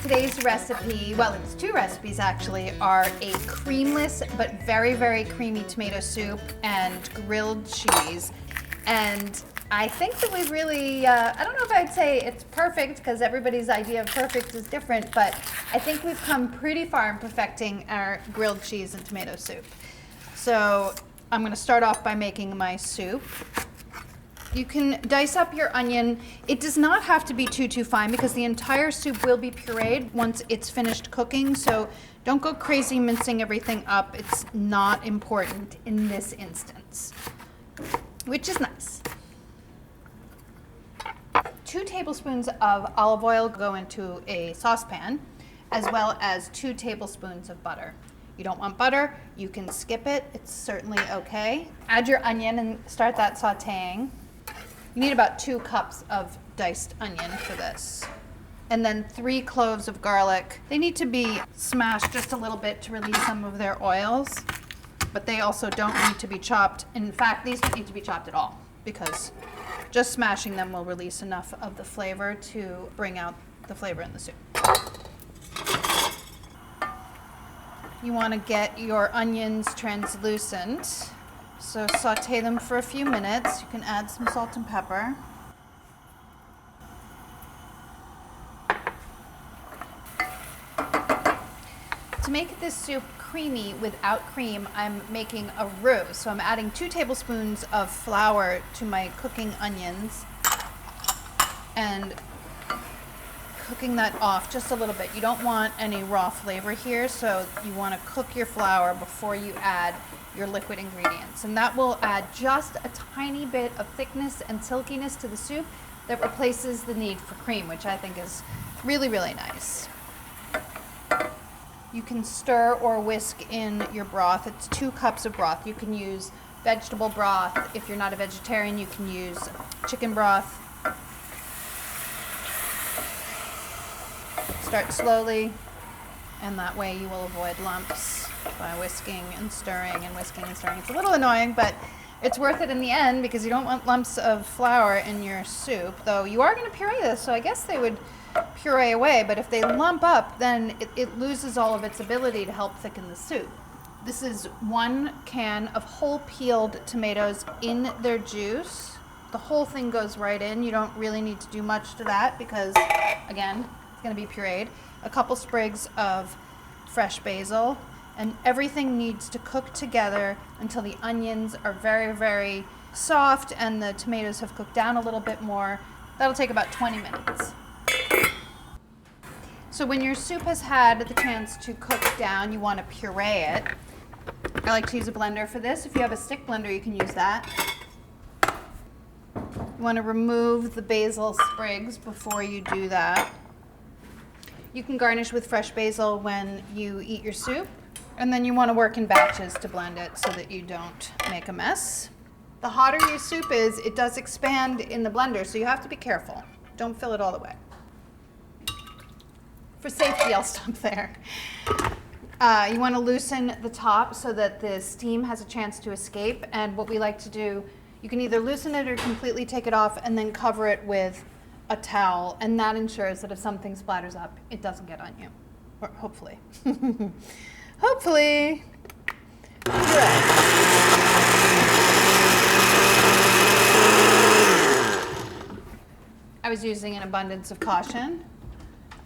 Today's recipe, well, it's two recipes actually, are a creamless but very, very creamy tomato soup and grilled cheese. And I think that we've really, I don't know if I'd say it's perfect because everybody's idea of perfect is different, but I think we've come pretty far in perfecting our grilled cheese and tomato soup. So I'm going to start off by making my soup. You can dice up your onion. It does not have to be too fine because the entire soup will be pureed once it's finished cooking. So don't go crazy mincing everything up. It's not important in this instance, which is nice. 2 tablespoons of olive oil go into a saucepan, as well as 2 tablespoons of butter. You don't want butter, you can skip it. It's certainly okay. Add your onion and start that sauteing. You need about 2 cups of diced onion for this. And then 3 cloves of garlic. They need to be smashed just a little bit to release some of their oils, but they also don't need to be chopped. In fact, these don't need to be chopped at all because just smashing them will release enough of the flavor to bring out the flavor in the soup. You want to get your onions translucent. So saute them for a few minutes. You can add some salt and pepper. To make this soup creamy without cream, I'm making a roux. So I'm adding 2 tablespoons of flour to my cooking onions and cooking that off just a little bit. You don't want any raw flavor here, so you want to cook your flour before you add your liquid ingredients. And that will add just a tiny bit of thickness and silkiness to the soup that replaces the need for cream, which I think is really, really nice. You can stir or whisk in your broth. It's 2 cups of broth. You can use vegetable broth. If you're not a vegetarian, you can use chicken broth. Start slowly, and that way you will avoid lumps by whisking and stirring and whisking and stirring. It's a little annoying, but it's worth it in the end because you don't want lumps of flour in your soup, though you are going to puree this, so I guess they would puree away, but if they lump up, then it loses all of its ability to help thicken the soup. This is 1 can of whole peeled tomatoes in their juice. The whole thing goes right in. You don't really need to do much to that because, again, it's going to be pureed. A couple sprigs of fresh basil, and everything needs to cook together until the onions are very, very soft and the tomatoes have cooked down a little bit more. That'll take about 20 minutes. So when your soup has had the chance to cook down, you want to puree it. I like to use a blender for this. If you have a stick blender, you can use that. You want to remove the basil sprigs before you do that. You can garnish with fresh basil when you eat your soup. And then you want to work in batches to blend it so that you don't make a mess. The hotter your soup is, it does expand in the blender, so you have to be careful. Don't fill it all the way. For safety, I'll stop there. You want to loosen the top so that the steam has a chance to escape. And what we like to do, you can either loosen it or completely take it off and then cover it with a towel. And that ensures that if something splatters up, it doesn't get on you. Or hopefully. Hopefully. Good. I was using an abundance of caution.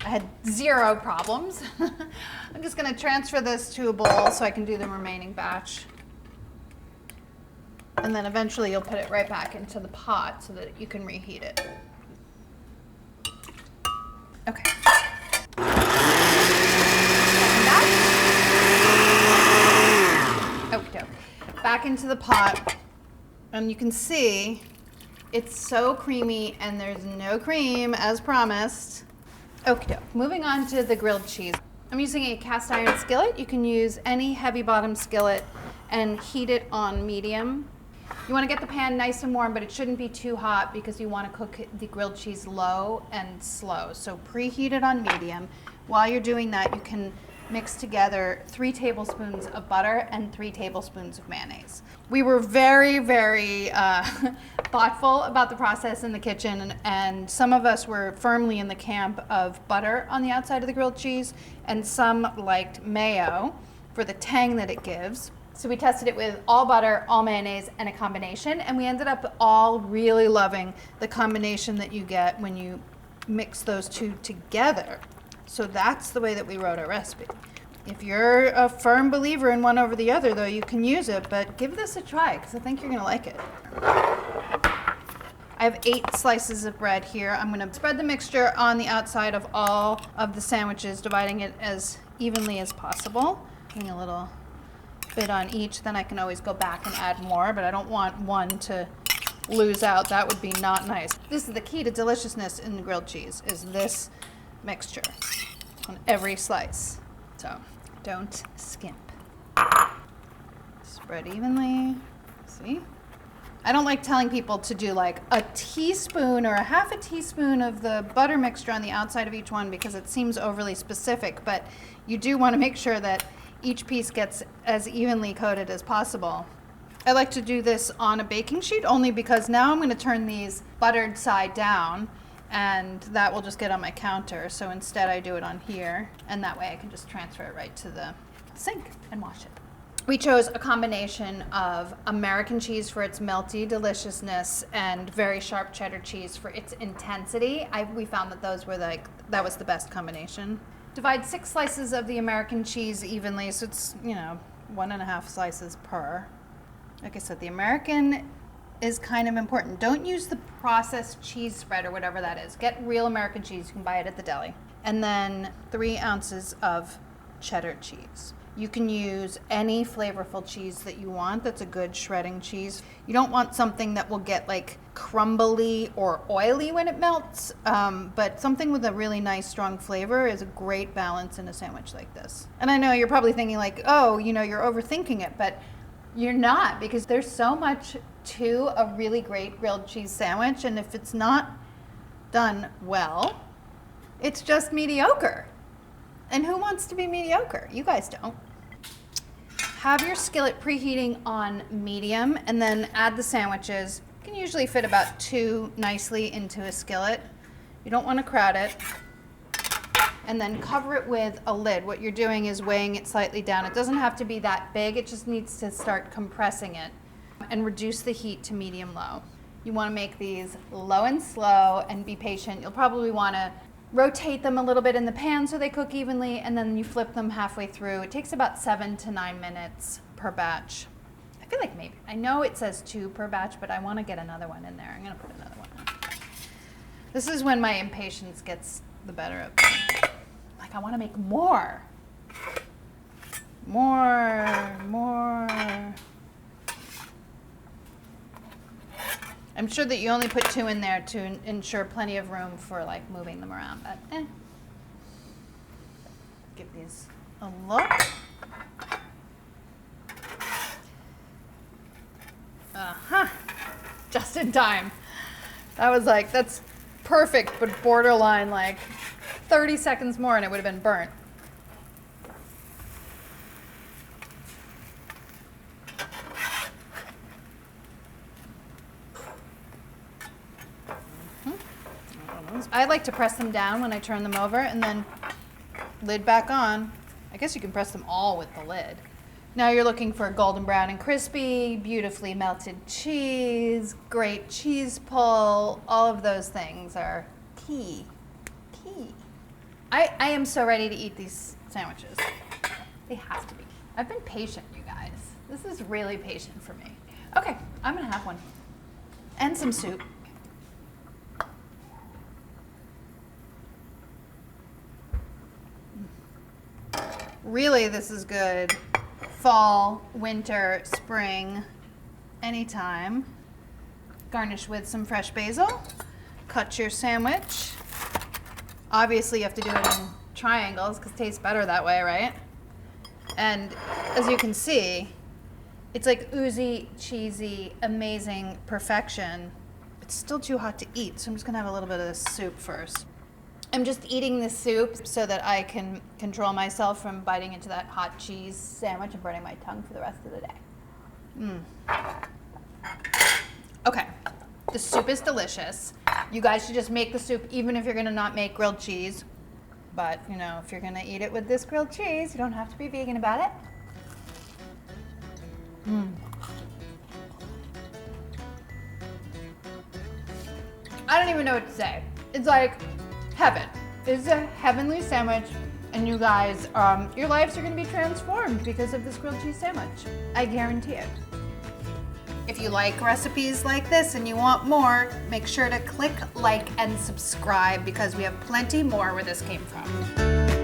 I had 0 problems. I'm just going to transfer this to a bowl so I can do the remaining batch. And then eventually you'll put it right back into the pot so that you can reheat it. Okay. Okay, back into the pot, and you can see it's so creamy and there's no cream as promised. Okay, moving on to the grilled cheese. I'm using a cast iron skillet. You can use any heavy bottom skillet and heat it on medium. You want to get the pan nice and warm, but it shouldn't be too hot because you want to cook the grilled cheese low and slow. So preheat it on medium. While you're doing that, you can mix together 3 tablespoons of butter and 3 tablespoons of mayonnaise. We were very, very thoughtful about the process in the kitchen, and some of us were firmly in the camp of butter on the outside of the grilled cheese, and some liked mayo for the tang that it gives. So we tested it with all butter, all mayonnaise, and a combination, and we ended up all really loving the combination that you get when you mix those two together. So that's the way that we wrote our recipe. If you're a firm believer in one over the other, though, you can use it, but give this a try, because I think you're gonna like it. I have 8 slices of bread here. I'm gonna spread the mixture on the outside of all of the sandwiches, dividing it as evenly as possible. Putting a little bit on each, then I can always go back and add more, but I don't want one to lose out. That would be not nice. This is the key to deliciousness in the grilled cheese, is this mixture on every slice. So don't skimp. Spread evenly. See? I don't like telling people to do like a teaspoon or a half a teaspoon of the butter mixture on the outside of each one, because it seems overly specific, but you do want to make sure that each piece gets as evenly coated as possible. I like to do this on a baking sheet only because now I'm going to turn these buttered side down, and that will just get on my counter. So instead I do it on here, and that way I can just transfer it right to the sink and wash it. We chose a combination of American cheese for its melty deliciousness and very sharp cheddar cheese for its intensity. We found that that was the best combination. Divide 6 slices of the American cheese evenly, so it's, 1.5 slices per. Like I said, the American is kind of important. Don't use the processed cheese spread or whatever that is. Get real American cheese. You can buy it at the deli. And then 3 ounces of cheddar cheese. You can use any flavorful cheese that you want. That's a good shredding cheese. You don't want something that will get like crumbly or oily when it melts, but something with a really nice strong flavor is a great balance in a sandwich like this. And I know you're probably thinking like, oh, you're overthinking it, but you're not, because there's so much to a really great grilled cheese sandwich, and if it's not done well, it's just mediocre. And who wants to be mediocre? You guys don't. Have your skillet preheating on medium, and then add the sandwiches. You can usually fit about 2 nicely into a skillet. You don't want to crowd it. And then cover it with a lid. What you're doing is weighing it slightly down. It doesn't have to be that big. It just needs to start compressing it, and reduce the heat to medium-low. You want to make these low and slow and be patient. You'll probably want to rotate them a little bit in the pan so they cook evenly, and then you flip them halfway through. It takes about 7 to 9 minutes per batch. I feel like maybe, I know it says 2 per batch, but I want to get another one in there. I'm going to put another one in. This is when my impatience gets the better of me. Like, I want to make more. More. I'm sure that you only put 2 in there to ensure plenty of room for like moving them around, but give these a look. Just in time. That's perfect, but borderline like 30 seconds more and it would have been burnt. I like to press them down when I turn them over, and then lid back on. I guess you can press them all with the lid. Now you're looking for golden brown and crispy, beautifully melted cheese, great cheese pull. All of those things are key. I am so ready to eat these sandwiches. They have to be. I've been patient, you guys. This is really patient for me. Okay, I'm gonna have one. And some soup. Really, this is good fall, winter, spring, anytime. Garnish with some fresh basil. Cut your sandwich. Obviously, you have to do it in triangles because it tastes better that way, right? And as you can see, it's like oozy, cheesy, amazing perfection. It's still too hot to eat, so I'm just gonna have a little bit of this soup first. I'm just eating the soup so that I can control myself from biting into that hot cheese sandwich and burning my tongue for the rest of the day. Okay, the soup is delicious. You guys should just make the soup even if you're gonna not make grilled cheese. But, you know, if you're gonna eat it with this grilled cheese, you don't have to be vegan about it. I don't even know what to say. It's like heaven. It's a heavenly sandwich, and you guys, your lives are gonna be transformed because of this grilled cheese sandwich. I guarantee it. If you like recipes like this and you want more, make sure to click like and subscribe because we have plenty more where this came from.